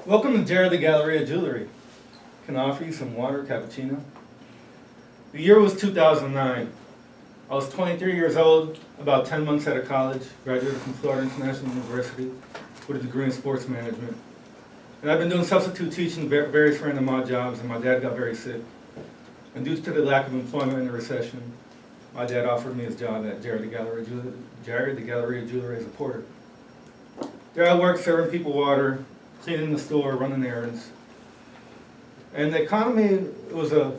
Welcome to Jared the Galleria Jewelry. Can I offer you some water, cappuccino? The year was 2009. I was 23 years old, about 10 months out of college, graduated from Florida International University with a degree in sports management. And I've been doing substitute teaching, various random odd jobs, and my dad got very sick. And due to the lack of employment in the recession, my dad offered me his job at Jared the Galleria Jewelry as a porter. There I worked serving people water, cleaning the store, running errands. And the economy, it was a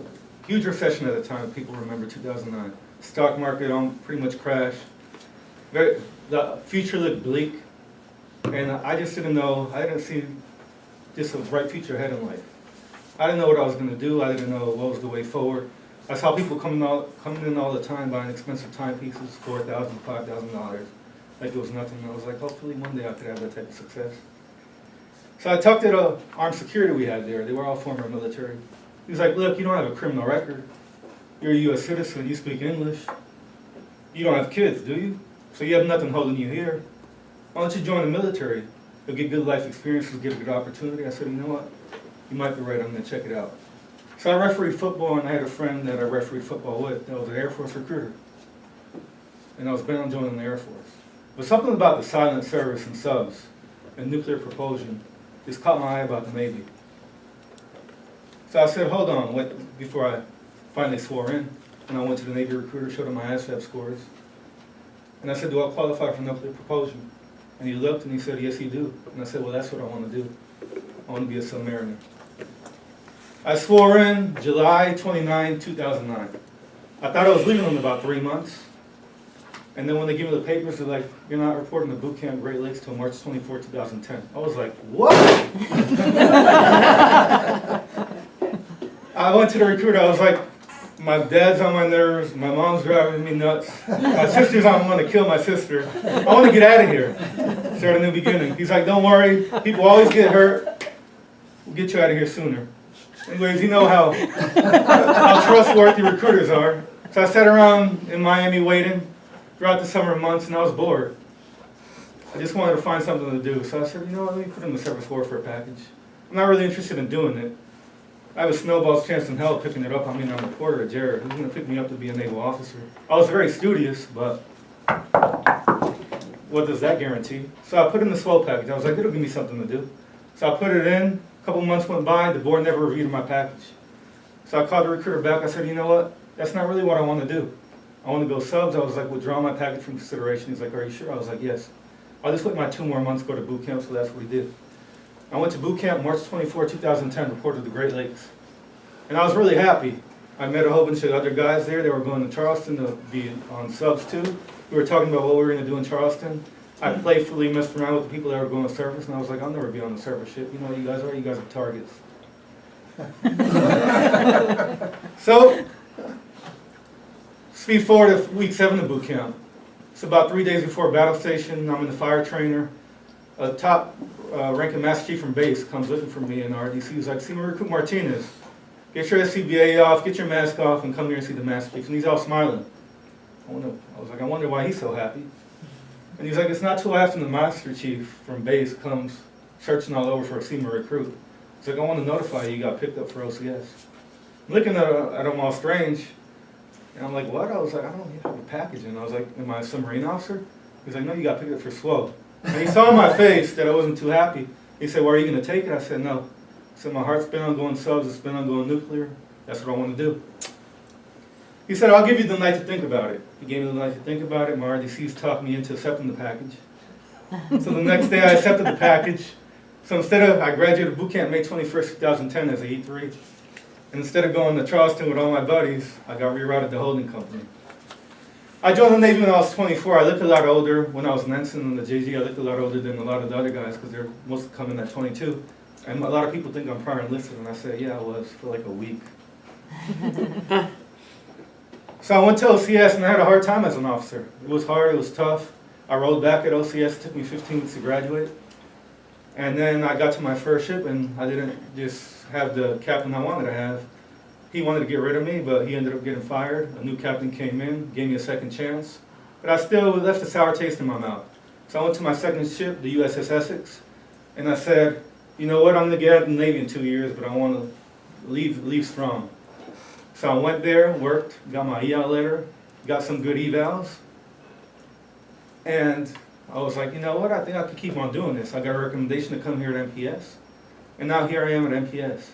huge recession at the time, if people remember 2009. Stock market pretty much crashed. The future looked bleak. And I just didn't know, I didn't see just a bright future ahead in life. I didn't know what I was going to do. I didn't know what was the way forward. I saw people coming in all the time buying expensive timepieces, $4,000, $5,000, like it was nothing. I was like, hopefully one day I could have that type of success. So I talked to the armed security we had there. They were all former military. He was like, look, you don't have a criminal record. You're a U.S. citizen. You speak English. You don't have kids, do you? So you have nothing holding you here. Why don't you join the military? You'll get good life experiences, get a good opportunity. I said, you know what? You might be right. I'm going to check it out. So I refereed football, and I had a friend that I refereed football with that was an Air Force recruiter. And I was bent on joining the Air Force. But something about the silent service and subs and nuclear propulsion just caught my eye about the Navy. So I said, hold on, wait, before I finally swore in. And I went to the Navy recruiter, showed him my ASVAB scores. And I said, do I qualify for nuclear propulsion? And he looked and he said, yes, you do. And I said, well, that's what I want to do. I want to be a submariner. I swore in July 29, 2009. I thought I was leaving in about 3 months. And then when they give me the papers, they're like, you're not reporting to boot camp Great Lakes till March 24, 2010. I was like, what? I went to the recruiter, I was like, my dad's on my nerves, my mom's driving me nuts, my sister's on, I'm gonna kill my sister. I wanna get out of here, start a new beginning. He's like, don't worry, people always get hurt. We'll get you out of here sooner. Anyways, you know how trustworthy recruiters are. So I sat around in Miami waiting throughout the summer months, and I was bored. I just wanted to find something to do. So I said, you know what, let me put in the service warfare package. I'm not really interested in doing it. I have a snowball's chance in hell picking it up. I mean, I'm a porter at Jared. Who's going to pick me up to be a naval officer? I was very studious, but what does that guarantee? So I put in the swell package. I was like, it'll give me something to do. So I put it in. A couple months went by. The board never reviewed my package. So I called the recruiter back. I said, you know what? That's not really what I want to do. I want to go subs. I was like, withdraw my package from consideration. He's like, are you sure? I was like, yes. I'll just wait my 2 more months, go to boot camp, so that's what we did. I went to boot camp March 24, 2010, reported to the Great Lakes. And I was really happy. I met a whole bunch of other guys there. They were going to Charleston to be on subs too. We were talking about what we were going to do in Charleston. I playfully messed around with the people that were going to service, and I was like, I'll never be on the service ship. You know what you guys are? You guys are targets. So, speed forward to week 7 of boot camp. It's about 3 days before battle station. I'm in the fire trainer. A top ranking master chief from base comes looking for me in RDC. He's like, see Recruit Martinez, get your SCBA off, get your mask off, and come here and see the master chief. And he's all smiling. I was like, I wonder why he's so happy. And he's like, it's not too often the master chief from base comes searching all over for a senior recruit. He's like, I want to notify you got picked up for OCS. I'm looking at him all strange. And I'm like, what? I was like, I don't even have a package. And I was like, am I a submarine officer? He's like, no, you got picked up for SWO. And he saw in my face that I wasn't too happy. He said, well, are you going to take it? I said, no. I said, my heart's been on going subs, it's been on going nuclear. That's what I want to do. He said, I'll give you the night to think about it. He gave me the night to think about it. My RDCs talked me into accepting the package. So the next day I accepted the package. So I graduated boot camp May 21st, 2010 as a E3. And instead of going to Charleston with all my buddies, I got rerouted to holding company. I joined the Navy when I was 24. I looked a lot older. When I was an ensign in the JG, I looked a lot older than a lot of the other guys because they're mostly coming at 22. And a lot of people think I'm prior enlisted, and I said, yeah, I was for like a week. So I went to OCS, and I had a hard time as an officer. It was hard, it was tough. I rolled back at OCS, it took me 15 weeks to graduate. And then I got to my first ship, and I didn't just have the captain I wanted to have. He wanted to get rid of me, but he ended up getting fired. A new captain came in, gave me a second chance. But I still left a sour taste in my mouth. So I went to my second ship, the USS Essex, and I said, you know what, I'm gonna get out of the Navy in 2 years, but I wanna leave strong. So I went there, worked, got my EOut letter, got some good evals, and I was like, you know what, I think I could keep on doing this. I got a recommendation to come here at MPS, and now here I am at MPS.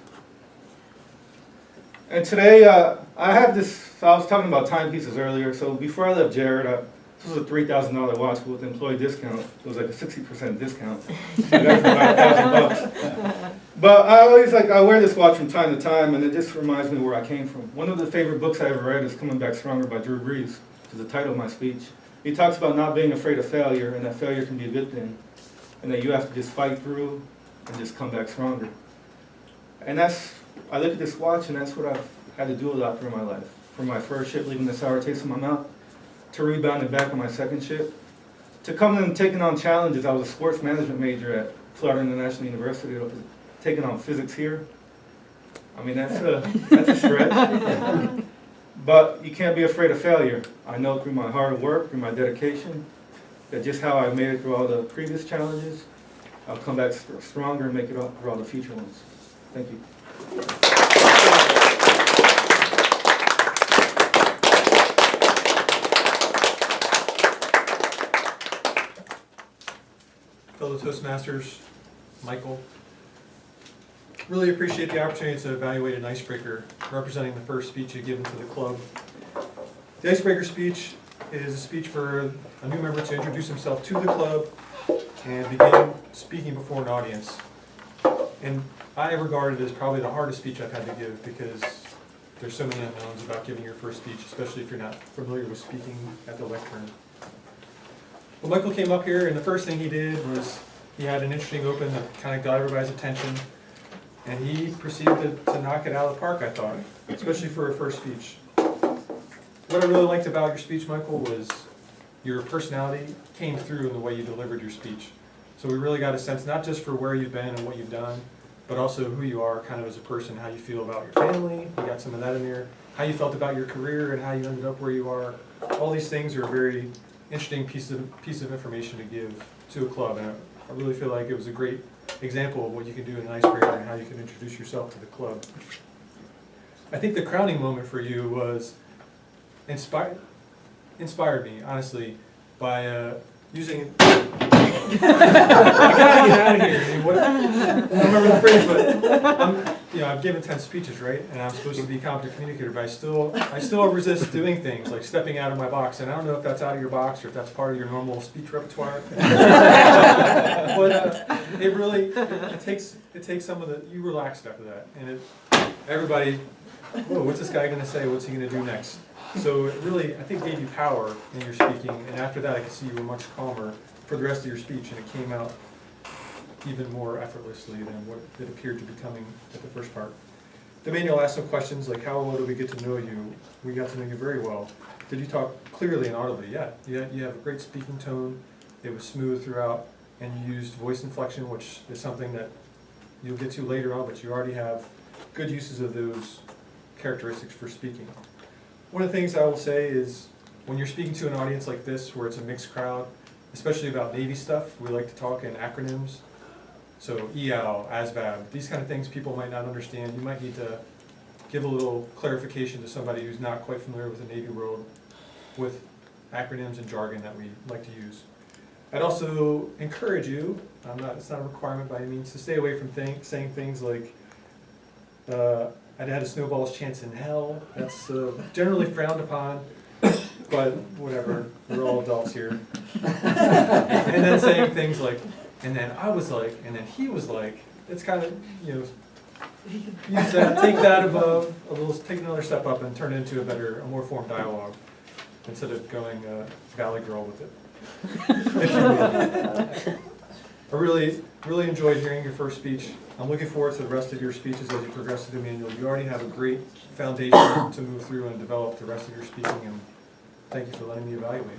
And today, I have this, so I was talking about timepieces earlier, so before I left Jared, this was a $3,000 watch with employee discount. It was like a 60% discount. So I got it for about $1,000. But I wear this watch from time to time, and it just reminds me where I came from. One of the favorite books I ever read is Coming Back Stronger by Drew Brees, which is the title of my speech. He talks about not being afraid of failure, and that failure can be a good thing, and that you have to just fight through and just come back stronger. And I look at this watch, and that's what I've had to do a lot through my life. From my first ship, leaving the sour taste in my mouth, to rebounding back on my second ship, to coming and taking on challenges. I was a sports management major at Florida International University, taking on physics here. I mean, that's a stretch. But you can't be afraid of failure. I know through my hard work, through my dedication, that just how I made it through all the previous challenges, I'll come back stronger and make it up through all the future ones. Thank you. Fellow Toastmasters, Michael, really appreciate the opportunity to evaluate an icebreaker representing the first speech you've given to the club. The icebreaker speech is a speech for a new member to introduce himself to the club and begin speaking before an audience. And I regard it as probably the hardest speech I've had to give because there's so many unknowns about giving your first speech, especially if you're not familiar with speaking at the lectern. Well, Michael came up here, and the first thing he did was he had an interesting open that kind of got everybody's attention, and he proceeded to knock it out of the park, I thought, especially for a first speech. What I really liked about your speech, Michael, was your personality came through in the way you delivered your speech. So we really got a sense not just for where you've been and what you've done, but also who you are kind of as a person, how you feel about your family. We got some of that in there. How you felt about your career and how you ended up where you are. All these things are a very interesting piece of information to give to a club, and I really feel like it was a great example of what you can do in an icebreaker and how you can introduce yourself to the club. I think the crowning moment for you was inspired me, honestly, by using I gotta get out of here. I mean, I don't remember the phrase, but I've given 10 speeches, right? And I'm supposed to be a competent communicator, but I still resist doing things like stepping out of my box. And I don't know if that's out of your box or if that's part of your normal speech repertoire. But it takes some of the, you relaxed after that, and everybody, whoa, what's this guy going to say? What's he going to do next? So it really, I think, gave you power in your speaking, and after that I could see you were much calmer for the rest of your speech, and it came out even more effortlessly than what it appeared to be coming at the first part. The manual asked some questions like, how well did we get to know you? We got to know you very well. Did you talk clearly and audibly? Yeah. You have a great speaking tone. It was smooth throughout, and you used voice inflection, which is something that you'll get to later on, but you already have good uses of those characteristics for speaking. One of the things I will say is when you're speaking to an audience like this where it's a mixed crowd, especially about Navy stuff, we like to talk in acronyms. So EOW, ASVAB, these kind of things people might not understand. You might need to give a little clarification to somebody who's not quite familiar with the Navy world with acronyms and jargon that we like to use. I'd also encourage you, it's not a requirement by any means, to stay away from saying things like, I'd had a snowball's chance in hell. That's generally frowned upon, but whatever, we're all adults here. And then saying things like, and then I was like, and then he was like, it's kind of, use that, take that above, take another step up and turn it into a more formed dialogue instead of going Valley Girl with it. If you will. I really enjoyed hearing your first speech. I'm looking forward to the rest of your speeches as you progress through the manual. You already have a great foundation to move through and develop the rest of your speaking, and thank you for letting me evaluate.